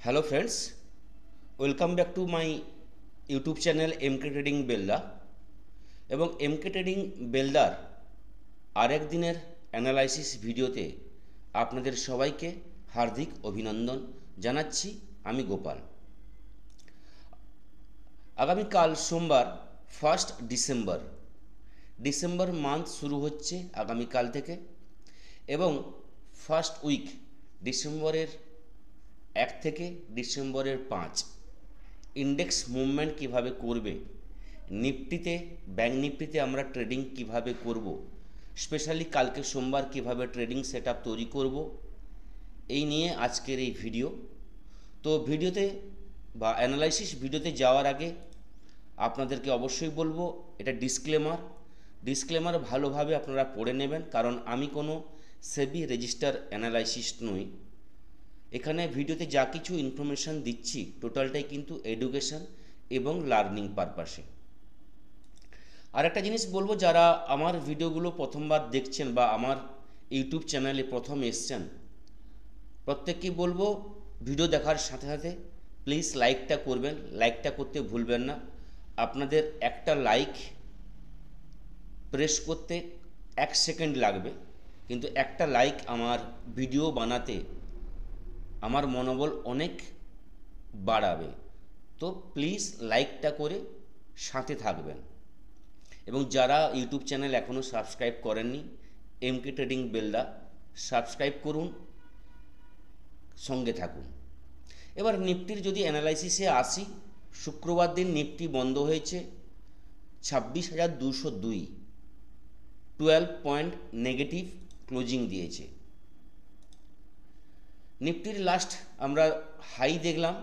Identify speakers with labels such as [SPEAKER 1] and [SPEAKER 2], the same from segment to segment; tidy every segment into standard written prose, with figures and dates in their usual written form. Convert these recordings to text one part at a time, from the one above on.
[SPEAKER 1] Hello friends, welcome back to my YouTube channel MK trading Belda. এবং MK trading বেলদার আরেক দিনের analysis ভিডিওতে আপনাদের সবাইকে হার্দিক অভিনন্দন জানাচ্ছি। আমি গোপাল। আগামীকাল সোমবার 1 ডিসেম্বর মান্থ শুরু হচ্ছে আগামীকাল থেকে, এবং ফার্স্ট উইক ডিসেম্বরের 1 থেকে ডিসেম্বরের 5 ইন্ডেক্স মুভমেন্ট কিভাবে করবে, নিফটিতে ব্যাঙ্ক নিফটিতে আমরা ট্রেডিং কিভাবে করব, স্পেশালি কালকে সোমবার কিভাবে ট্রেডিং সেটআপ তৈরি করব, এই নিয়ে আজকের এই ভিডিও। তো ভিডিওতে বা অ্যানালাইসিস ভিডিওতে যাওয়ার আগে আপনাদেরকে অবশ্যই বলবো, এটা ডিসক্লেমার ভালোভাবে আপনারা পড়ে নেবেন, কারণ আমি কোনো সেবি রেজিস্টার অ্যানালাইসিস্ট নই। এখানে ভিডিওতে যা কিছু ইনফরমেশান দিচ্ছি টোটালটাই কিন্তু এডুকেশন এবং লার্নিং পারপাসে। আর একটা জিনিস বলবো, যারা আমার ভিডিওগুলো প্রথমবার দেখছেন বা আমার ইউটিউব চ্যানেলে প্রথম এসছেন, প্রত্যেককেই বলবো ভিডিও দেখার সাথে সাথে প্লিজ লাইকটা করবেন, লাইকটা করতে ভুলবেন না। আপনাদের একটা লাইক প্রেস করতে 1 সেকেন্ড লাগবে, কিন্তু একটা লাইক আমার ভিডিও বানাতে আমার মনোবল অনেক বাড়াবে। তো প্লিজ লাইকটা করে সাথে থাকবেন। এবং যারা ইউটিউব চ্যানেল এখনও সাবস্ক্রাইব করেননি, এমকে ট্রেডিং বেলদা সাবস্ক্রাইব করুন, সঙ্গে থাকুন। এবার নিফটির যদি অ্যানালাইসিসে আসি, শুক্রবার দিন নিফটি বন্ধ হয়েছে 26,202, 12 পয়েন্ট নেগেটিভ ক্লোজিং দিয়েছে। নিফটির লাস্ট আমরা হাই দেখলাম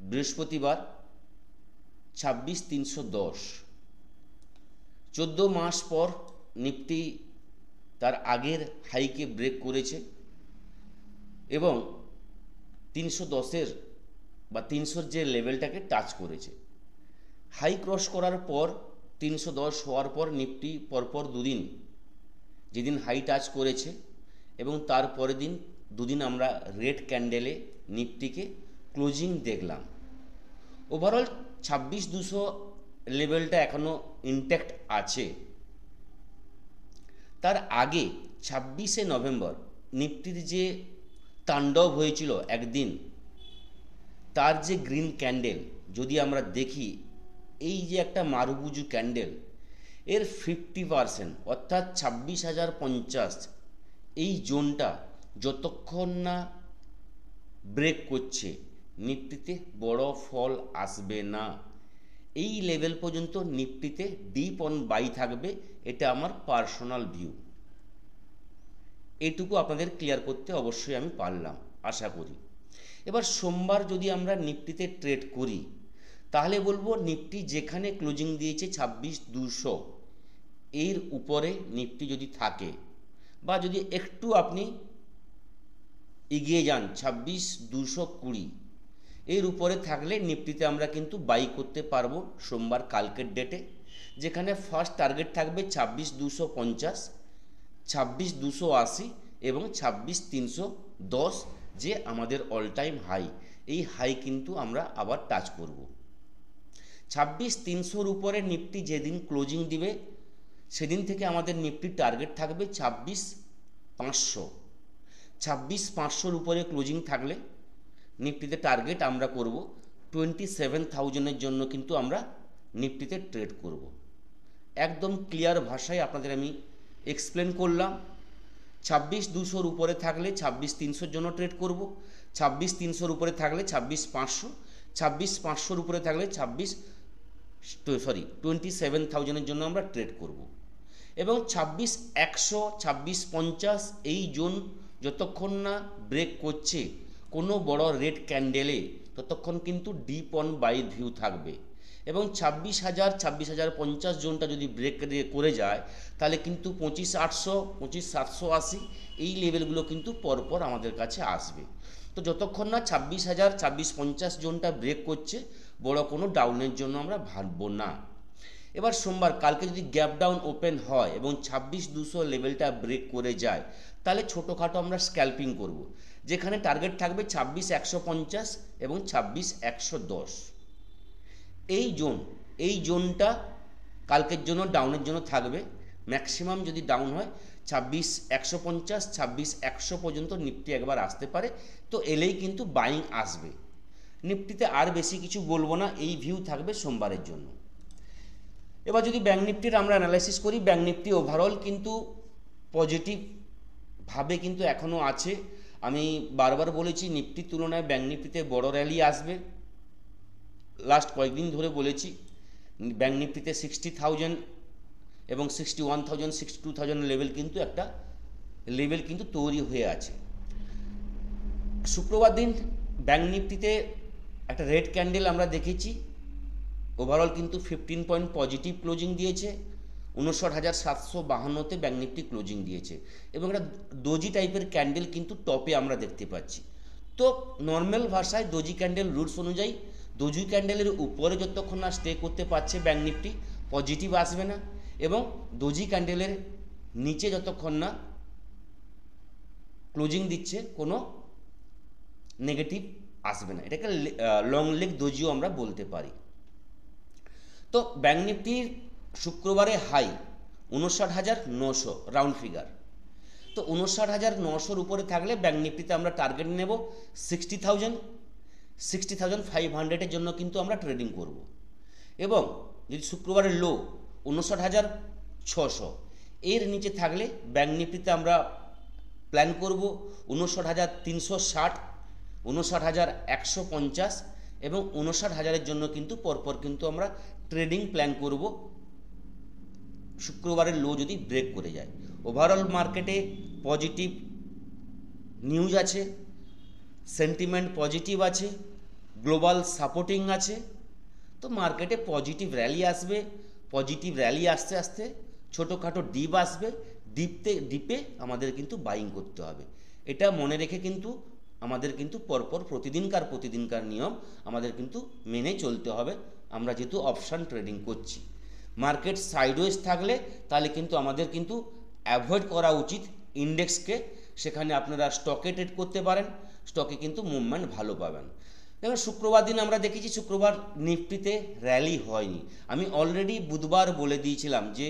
[SPEAKER 1] বৃহস্পতিবার 26,310। 14 মাস পর নিফটি তার আগের হাইকে ব্রেক করেছে এবং 310-এর বা 300-র যে লেভেলটাকে টাচ করেছে। হাই ক্রস করার পর 310 হওয়ার পর নিফটি পরপর দুদিন, যেদিন হাই টাচ করেছে এবং তারপরের দিন দুদিন আমরা রেড ক্যান্ডেলে নিফটিকে ক্লোজিং দেখলাম। ওভারঅল 26,200 লেভেলটা এখনও ইনট্যাক্ট আছে। তার আগে 26শে নভেম্বর নিফটির যে তাণ্ডব হয়েছিল একদিন, তার যে গ্রিন ক্যান্ডেল যদি আমরা দেখি, এই যে একটা মারুবুজু ক্যান্ডেল, এর 50% অর্থাৎ 26,050 এই জোনটা যতক্ষণ না ব্রেক করছে নিফটিতে বড় ফল আসবে না। এই লেভেল পর্যন্ত নিফটিতে ডিপ অন বাই থাকবে, এটা আমার পার্সোনাল ভিউ। এটুকু আপনাদের ক্লিয়ার করতে অবশ্যই আমি পারলাম, আশা করি। এবার সোমবার যদি আমরা নিফটিতে ট্রেড করি, তাহলে বলবো নিফটি যেখানে ক্লোজিং দিয়েছে 26,200, এর উপরে নিফটি যদি থাকে বা যদি একটু আপনি এগিয়ে যান 26,220, এর উপরে থাকলে নিফটিতে আমরা কিন্তু বাই করতে পারবো সোমবার কালকের ডেটে, যেখানে ফার্স্ট টার্গেট থাকবে 26,250, 26,280 এবং 26,310, যে আমাদের অল টাইম হাই। এই হাই কিন্তু আমরা আবার টাচ করব। 26,300-র উপরে নিফটি যেদিন ক্লোজিং দিবে সেদিন থেকে আমাদের নিফটির টার্গেট থাকবে 26,500। 26,500-র উপরে ক্লোজিং থাকলে নিফটিতে টার্গেট আমরা করব 27,000-এর জন্য, কিন্তু আমরা নিফটিতে ট্রেড করব। একদম ক্লিয়ার ভাষায় আপনাদের আমি এক্সপ্লেন করলাম। 26,200-র উপরে থাকলে 26,300-র জন্য ট্রেড করব, 26,300-র উপরে থাকলে 26,500, 26,500-র উপরে থাকলে 27,000-এর জন্য আমরা ট্রেড করব। এবং 26,100, 26,50 এই জোন যতক্ষণ না ব্রেক করছে কোনো বড় রেড ক্যান্ডেলে, ততক্ষণ কিন্তু ডিপ অন বাই ভিউ থাকবে। এবং 26,000, 26,050 জোনটা যদি ব্রেক করে যায়, তাহলে কিন্তু 25,800, 25,780 এই লেভেলগুলো কিন্তু পরপর আমাদের কাছে আসবে। তো যতক্ষণ না 26,000, 26,50 জোনটা ব্রেক করছে, বড় কোনো ডাউনের জন্য আমরা ভাবব না। এবার সোমবার কালকে যদি গ্যাপ ডাউন ওপেন হয় এবং 26,200 লেভেলটা ব্রেক করে যায়, তাহলে ছোটোখাটো আমরা স্ক্যাল্পিং করব। যেখানে টার্গেট থাকবে 26,150 এবং 26,110। এই জোনটা কালকের জন্য ডাউনের জন্য থাকবে। ম্যাক্সিমাম যদি ডাউন হয় 26,150 26,100 পর্যন্ত নিফটি একবার আসতে পারে। তো এলেই কিন্তু বাইং আসবে। নিফটিতে আর বেশি কিছু বলবো না, এই ভিউ থাকবে সোমবারের জন্য। এবার যদি ব্যাঙ্ক নিফটির আমরা অ্যানালাইসিস করি, ব্যাঙ্ক নিফটি ওভারঅল কিন্তু পজিটিভ ভাবে কিন্তু এখনও আছে। আমি বারবার বলেছি নিফটির তুলনায় ব্যাঙ্ক নিফটিতে বড় র্যালি আসবে। লাস্ট কয়েকদিন ধরে বলেছি ব্যাঙ্ক নিফটিতে 60,000 এবং 61,000 62,000 লেভেল কিন্তু একটা লেভেল কিন্তু তৈরি হয়ে আছে। শুক্রবার দিন ব্যাঙ্ক নিফটিতে একটা রেড ক্যান্ডেল আমরা দেখেছি। ওভারঅল কিন্তু 15 পয়েন্ট পজিটিভ ক্লোজিং দিয়েছে। 59,752তে ব্যাঙ্ক নিফটি ক্লোজিং দিয়েছে এবং একটা ডোজি টাইপের ক্যান্ডেল কিন্তু টপে আমরা দেখতে পাচ্ছি। তো নর্মাল ভাষায় ডোজি ক্যান্ডেল রুলস অনুযায়ী ডোজি ক্যান্ডেলের উপরে যতক্ষণ না স্টে করতে পারছে ব্যাঙ্ক নিফটি পজিটিভ আসবে না, এবং ডোজি ক্যান্ডেলের নিচে যতক্ষণ না ক্লোজিং দিচ্ছে কোনো নেগেটিভ আসবে না। এটাকে লং লেগ ডোজিও আমরা বলতে পারি। তো ব্যাঙ্ক নিফটির শুক্রবারে হাই 59,900 রাউন্ড ফিগার। তো 59,900 উপরে থাকলে ব্যাঙ্ক নিফটিতে আমরা টার্গেট নেব 60,000 60,500-এর জন্য কিন্তু আমরা ট্রেডিং করব। এবং যদি শুক্রবারের লো 59,600 এর নিচে থাকলে ব্যাঙ্ক নিফটিতে আমরা প্ল্যান করব 59,360 59,150 এবং 59,000-এর জন্য কিন্তু পরপর কিন্তু আমরা ট্রেডিং প্ল্যান করব শুক্রবারের লো যদি ব্রেক করে যায়। ওভারঅল মার্কেটে পজিটিভ নিউজ আছে, সেন্টিমেন্ট পজিটিভ আছে, গ্লোবাল সাপোর্টিং আছে। তো মার্কেটে পজিটিভ র্যালি আসবে। পজিটিভ র্যালি আসতে আসতে ছোটোখাটো ডিপ আসবে। ডিপে আমাদের কিন্তু বাইং করতে হবে। এটা মনে রেখে কিন্তু আমাদের কিন্তু পরপর প্রতিদিনকার নিয়ম আমাদের কিন্তু মেনে চলতে হবে। আমরা যেহেতু অপশান ট্রেডিং করছি, মার্কেট সাইডওয়েজ থাকলে তাহলে কিন্তু আমাদের কিন্তু অ্যাভয়েড করা উচিত ইন্ডেক্সকে। সেখানে আপনারা স্টকে ট্রেড করতে পারেন, স্টকে কিন্তু মুভমেন্ট ভালো পাবেন। দেখুন শুক্রবার দিন আমরা দেখেছি শুক্রবার নিফটিতে র্যালি হয়নি। আমি অলরেডি বুধবার বলে দিয়েছিলাম যে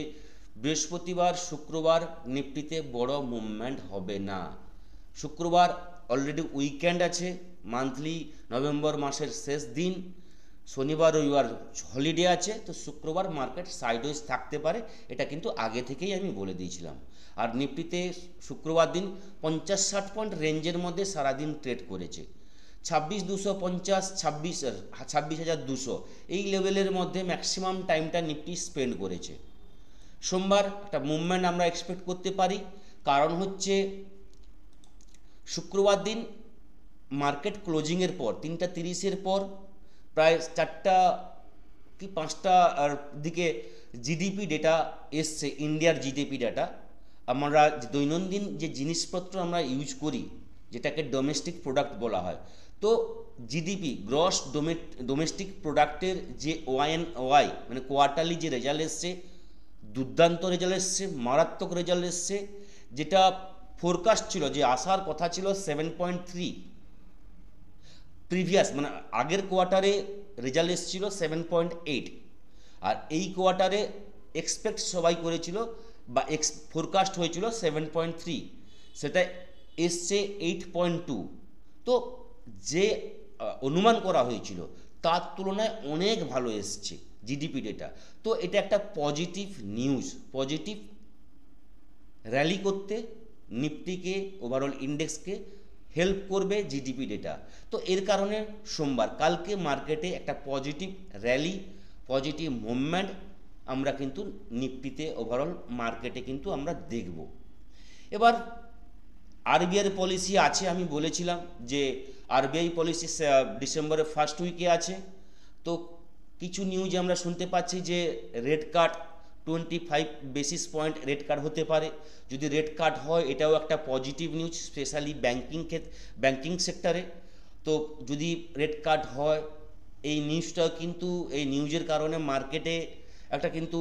[SPEAKER 1] বৃহস্পতিবার শুক্রবার নিফটিতে বড় মুভমেন্ট হবে না। শুক্রবার অলরেডি উইকেন্ড আছে, মান্থলি নভেম্বর মাসের শেষ দিন, শনিবার রবিবার হলিডে আছে। তো শুক্রবার মার্কেট সাইডওয়েজ থাকতে পারে, এটা কিন্তু আগে থেকেই আমি বলে দিয়েছিলাম। আর নিফটিতে শুক্রবার দিন 50-60 পয়েন্ট রেঞ্জের মধ্যে সারাদিন ট্রেড করেছে। 26,250 26,200 এই লেভেলের মধ্যে ম্যাক্সিমাম টাইমটা নিফটি স্পেন্ড করেছে। সোমবার একটা মুভমেন্ট আমরা এক্সপেক্ট করতে পারি, কারণ হচ্ছে শুক্রবার দিন মার্কেট ক্লোজিংয়ের পর 3:30-এর পর প্রায় 4টা কি 5টার দিকে জিডিপি ডেটা এসছে, ইন্ডিয়ার জিডিপি ডেটা। আমরা দৈনন্দিন যে জিনিসপত্র আমরা ইউজ করি যেটাকে ডোমেস্টিক প্রোডাক্ট বলা হয়, তো জিডিপি গ্রস ডোমেস্টিক প্রোডাক্টের যে ওয়াই মানে কোয়ার্টারলি যে রেজাল্ট এসছে, দুর্দান্ত রেজাল্ট এসছে, মারাত্মক রেজাল্ট এসছে। যেটা ফোরকাস্ট ছিল, যে আসার কথা ছিল 7.3, প্রিভিয়াস মানে আগের কোয়ার্টারে রেজাল্ট এসেছিল 7.8, আর এই কোয়ার্টারে এক্সপেক্ট সবাই করেছিল বা ফোরকাস্ট হয়েছিল 7.3, সেটা এসছে 8.2। তো যে অনুমান করা হয়েছিল তার তুলনায় অনেক ভালো এসছে জিডিপি ডেটা। তো এটা একটা পজিটিভ নিউজ, পজিটিভ র্যালি করতে নিফটিকে ওভারঅল ইন্ডেক্সকে হেল্প করবে জিডিপি ডেটা। তো এর কারণে সোমবার কালকে মার্কেটে একটা পজিটিভ র্যালি, পজিটিভ মুভমেন্ট আমরা কিন্তু নিফটিতে ওভারঅল মার্কেটে কিন্তু আমরা দেখব। এবার আরবিআই পলিসি আছে, আমি বলেছিলাম যে আরবিআই পলিসি ডিসেম্বরের ফার্স্ট উইকে আছে। তো কিছু নিউজ আমরা শুনতে পাচ্ছি যে রেট কাট 25 বেসিস পয়েন্ট রেট কাট হতে পারে। যদি রেট কাট হয় এটাও একটা পজিটিভ নিউজ, স্পেশালি ব্যাংকিং সেক্টরে। তো যদি রেট কাট হয় এই নিউজটাও কিন্তু, এই নিউজের কারণে মার্কেটে একটা কিন্তু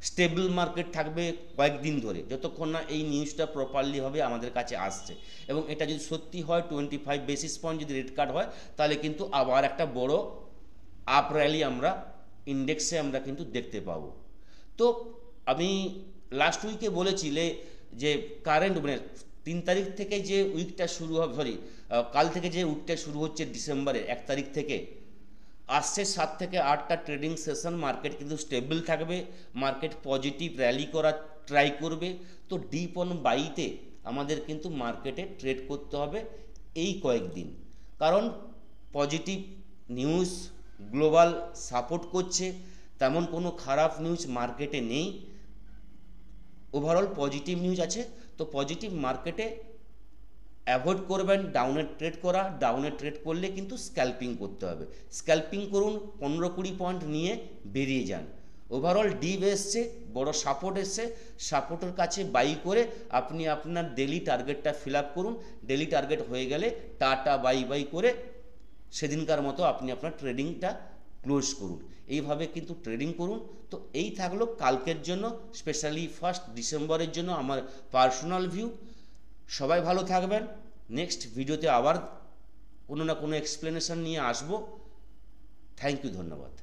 [SPEAKER 1] স্টেবল মার্কেট থাকবে কয়েকদিন ধরে, যতক্ষণ না এই নিউজটা প্রপারলি হবে আমাদের কাছে আসছে। এবং এটা যদি সত্যি হয় 25 বেসিস পয়েন্ট যদি রেট কাট হয়, তাহলে কিন্তু আবার একটা বড় আপ র্যালি আমরা ইন্ডেক্সে আমরা কিন্তু দেখতে পাবো। তো আমি লাস্ট উইকে বলেছিলে যে কারেন্ট মানে 3 তারিখ থেকে যে উইকটা শুরু হবে, কাল থেকে যে উইকটা শুরু হচ্ছে ডিসেম্বরের 1 তারিখ থেকে, আসছে 7 থেকে 8টা ট্রেডিং সেশন মার্কেট কিন্তু স্টেবল থাকবে, মার্কেট পজিটিভ র্যালি করার ট্রাই করবে। তো ডিপ অন বাইতে আমাদের কিন্তু মার্কেটে ট্রেড করতে হবে এই কয়েকদিন, কারণ পজিটিভ নিউজ গ্লোবাল সাপোর্ট করছে, তেমন কোনো খারাপ নিউজ মার্কেটে নেই, ওভারঅল পজিটিভ নিউজ আছে। তো পজিটিভ মার্কেটে অ্যাভয়েড করবেন ডাউনে ট্রেড করা, ডাউনে ট্রেড করলে কিন্তু স্ক্যাল্পিং করতে হবে। স্ক্যাল্পিং করুন, 15-20 পয়েন্ট নিয়ে বেরিয়ে যান। ওভারঅল ডিপ এসছে, বড় সাপোর্ট এসছে, সাপোর্টের কাছে বাই করে আপনি আপনার ডেলি টার্গেটটা ফিল আপ করুন। ডেলি টার্গেট হয়ে গেলে টাটা বাই করে সেদিনকার মতো আপনি আপনার ট্রেডিংটা ক্লোজ করুন। এইভাবে কিন্তু ট্রেডিং করুন। তো এই থাকলো কালকের জন্য, স্পেশালি 1 ডিসেম্বরের জন্য আমার পার্সোনাল ভিউ। সবাই ভালো থাকবেন। নেক্সট ভিডিওতে আবার কোনো না কোনো এক্সপ্লেনেশন নিয়ে আসবো। থ্যাংক ইউ, ধন্যবাদ।